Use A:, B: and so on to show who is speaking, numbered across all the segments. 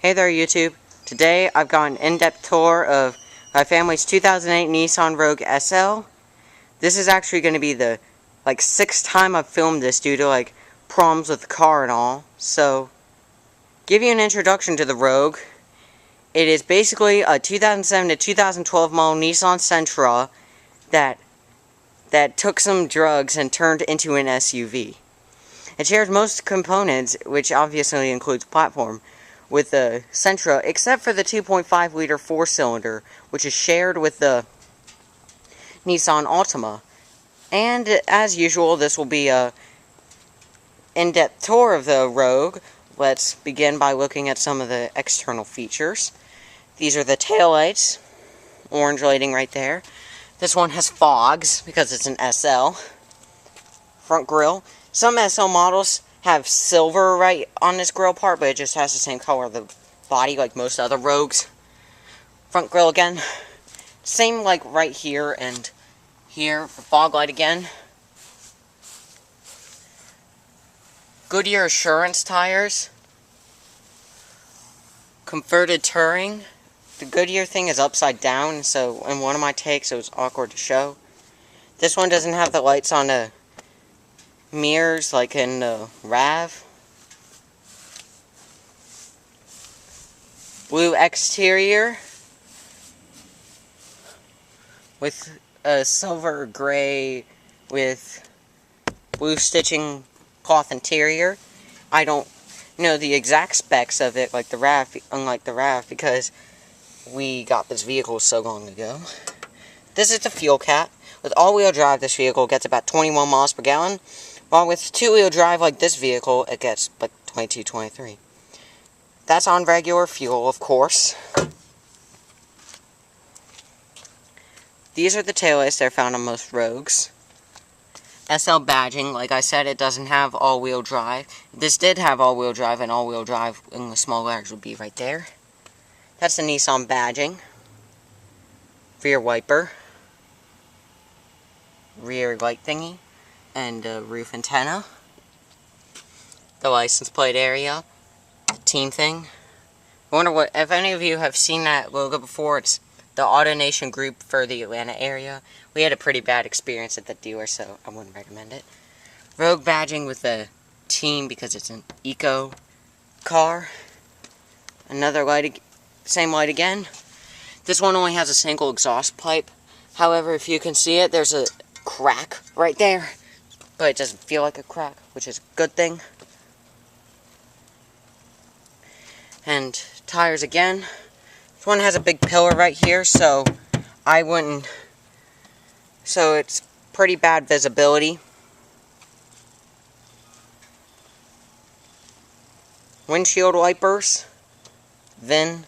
A: Hey there YouTube. Today I've got an in-depth tour of my family's 2008 Nissan Rogue SL. This is actually going to be the sixth time I've filmed this due to problems with the car and all. So, give you an introduction to the Rogue. It is basically a 2007 to 2012 model Nissan Sentra that took some drugs and turned into an SUV. It shares most components, which obviously includes platform, with the Sentra, except for the 2.5 liter 4-cylinder, which is shared with the Nissan Altima. And as usual, this will be a in-depth tour of the Rogue. Let's begin by looking at some of the external features. These are the taillights, orange lighting right there. This one has fogs because it's an SL. Front grille. Some SL models have silver right on this grille part, but it just has the same color of the body like most other Rogues. Front grille again. Same like right here and here. Fog light again. Goodyear Assurance tires. Converted Touring. The Goodyear thing is upside down, so in one of my takes it was awkward to show. This one doesn't have the lights on the mirrors like in the RAV. Blue exterior with a silver gray with blue stitching cloth interior. I don't know the exact specs of it like the RAV, unlike the RAV, because we got this vehicle so long ago. This is the fuel cap. With all-wheel drive, this vehicle gets about 21 miles per gallon. While with two-wheel drive like this vehicle, it gets like 22, 23. That's on regular fuel, of course. These are the taillights that are found on most Rogues. SL badging, like I said, it doesn't have all-wheel drive. This did have all-wheel drive, and all-wheel drive in the small letters would be right there. That's the Nissan badging. Rear wiper. Rear light thingy. And roof antenna. The license plate area. The team thing. I wonder what, if any of you have seen that logo before, it's the AutoNation group for the Atlanta area. We had a pretty bad experience at the dealer, so I wouldn't recommend it. Rogue badging with the team because it's an eco car. Another light, same light again. This one only has a single exhaust pipe. However, if you can see it, there's a crack right there. But it doesn't feel like a crack, which is a good thing. And tires again. This one has a big pillar right here, so I wouldn't... So it's pretty bad visibility. Windshield wipers. VIN.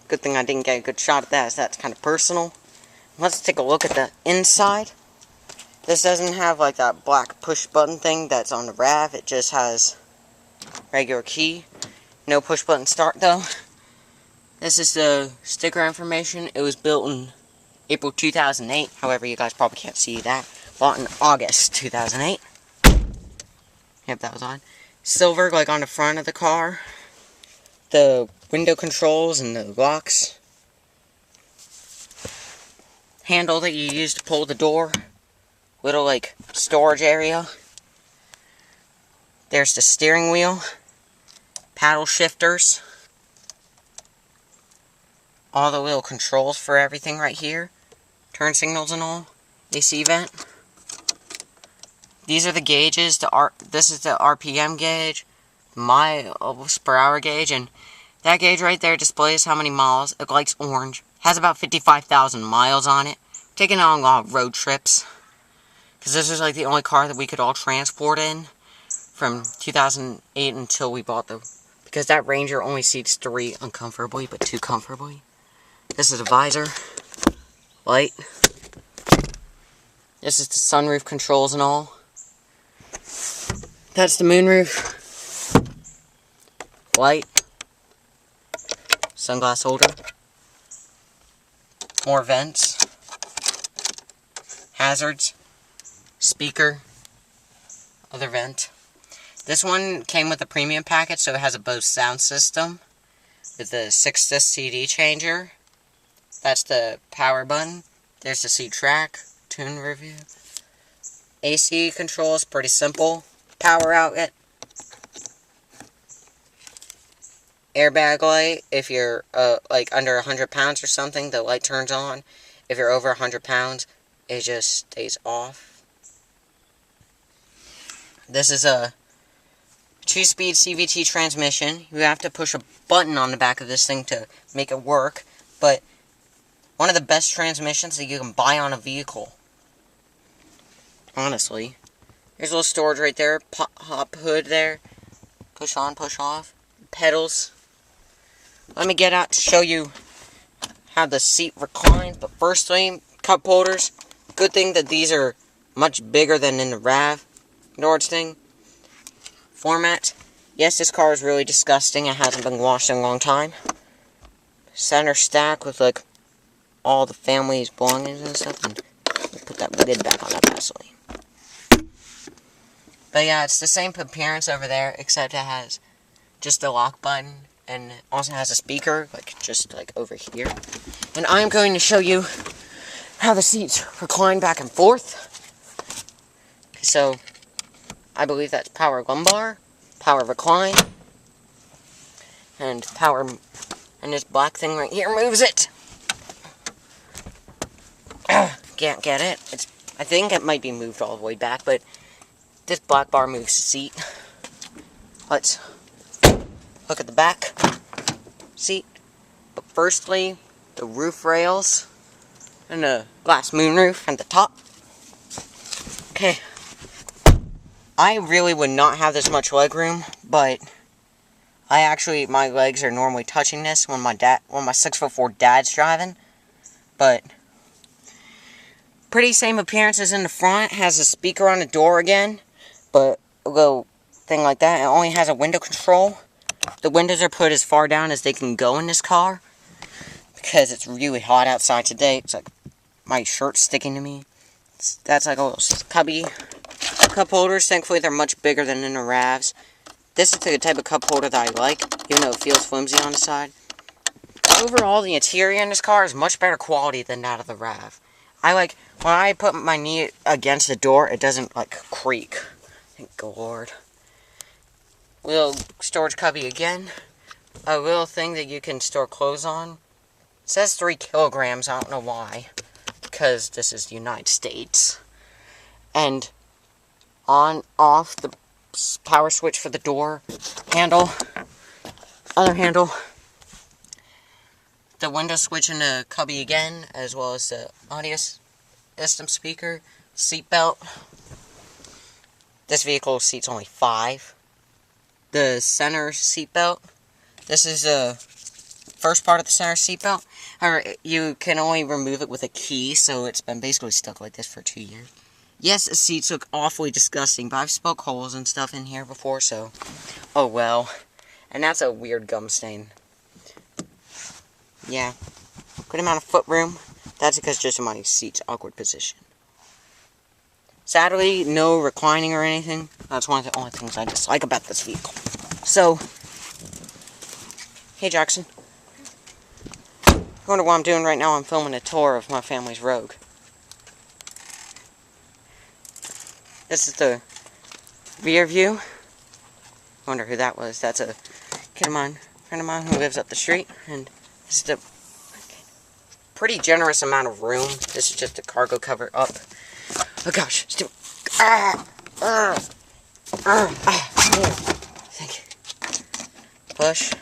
A: Good thing I didn't get a good shot at that, as that's kind of personal. Let's take a look at the inside. This doesn't have like that black push button thing that's on the RAV. It just has regular key. No push button start though. This is the sticker information. It was built in April 2008. However, you guys probably can't see that. Bought in August 2008. Yep, that was on. Silver like on the front of the car. The window controls and the locks. Handle that you use to pull the door. Little like storage area. There's the steering wheel. Paddle shifters. All the little controls for everything right here. Turn signals and all. AC vent. These are the gauges. This is the RPM gauge. Miles per hour gauge. And that gauge right there displays how many miles. It likes orange. Has about 55,000 miles on it. Taking on a lot of road trips. Because this is like the only car that we could all transport in from 2008 until we bought the... Because that Ranger only seats 3 uncomfortably, but 2 comfortably. This is a visor. Light. This is the sunroof controls and all. That's the moonroof. Light. Sunglass holder. More vents. Hazards. Speaker. Other vent. This one came with a premium package, so it has a Bose sound system. with the 6-disc CD changer. That's the power button. There's the seat track, tune review. AC control is pretty simple. Power outlet. Airbag light. If you're like under 100 pounds or something, the light turns on. If you're over 100 pounds, it just stays off. This is a 2-speed CVT transmission. You have to push a button on the back of this thing to make it work, but one of the best transmissions that you can buy on a vehicle. Honestly. There's a little storage right there. Pop hood there. Push on, push off. Pedals. Let me get out to show you how the seat reclines. But firstly, cup holders. Good thing that these are much bigger than in the RAV Nords thing. Format. Yes, this car is really disgusting. It hasn't been washed in a long time. Center stack with like all the family's belongings and stuff. And we'll put that lid back on that Vaseline. But yeah, it's the same appearance over there, except it has just a lock button, and also has a speaker, just over here. And I'm going to show you how the seats recline back and forth. So, I believe that's power lumbar, power recline, and power, and this black thing right here moves it. Can't get it. I think it might be moved all the way back, but this black bar moves the seat. Let's look at the back seat. But firstly, the roof rails and the glass moonroof at the top. Okay. I really would not have this much leg room, but my legs are normally touching this when my 6'4" dad's driving. But pretty same appearance as in the front. Has a speaker on the door again, but a little thing like that. It only has a window control. The windows are put as far down as they can go in this car because it's really hot outside today. It's like my shirt's sticking to me. That's like a little cubby. Cup holders, thankfully they're much bigger than in the RAVs. This is the type of cup holder that I like, even though it feels flimsy on the side. Overall, the interior in this car is much better quality than that of the RAV. When I put my knee against the door, it doesn't creak. Thank Lord. Little storage cubby again. A little thing that you can store clothes on. It says 3 kilograms, I don't know why. Because this is the United States. And on, off, the power switch for the door handle. Other handle. The window switch in the cubby again, as well as the audio system speaker. Seat belt. This vehicle seats only 5. The center seat belt. This is the first part of the center seat belt. However, you can only remove it with a key, so it's been basically stuck like this for 2 years. Yes, the seats look awfully disgusting, but I've smoked holes and stuff in here before, so oh well. And that's a weird gum stain. Yeah. Good amount of foot room. That's because just of my seat's awkward position. Sadly, no reclining or anything. That's one of the only things I dislike about this vehicle. So, hey Jackson. I wonder what I'm doing right now. I'm filming a tour of my family's Rogue. This is the rear view. Wonder who that was. That's a friend of mine who lives up the street. And this is the pretty generous amount of room. This is just a cargo cover up. Oh gosh, still. Thank you. Push.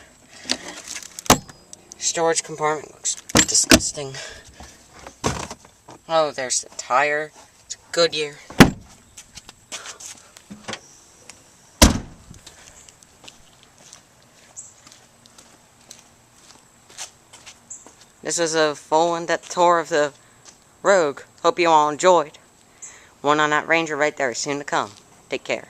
A: Storage compartment looks disgusting. Oh, there's the tire. It's a Goodyear. This is a full in-depth tour of the Rogue. Hope you all enjoyed. One on that Ranger right there is soon to come. Take care.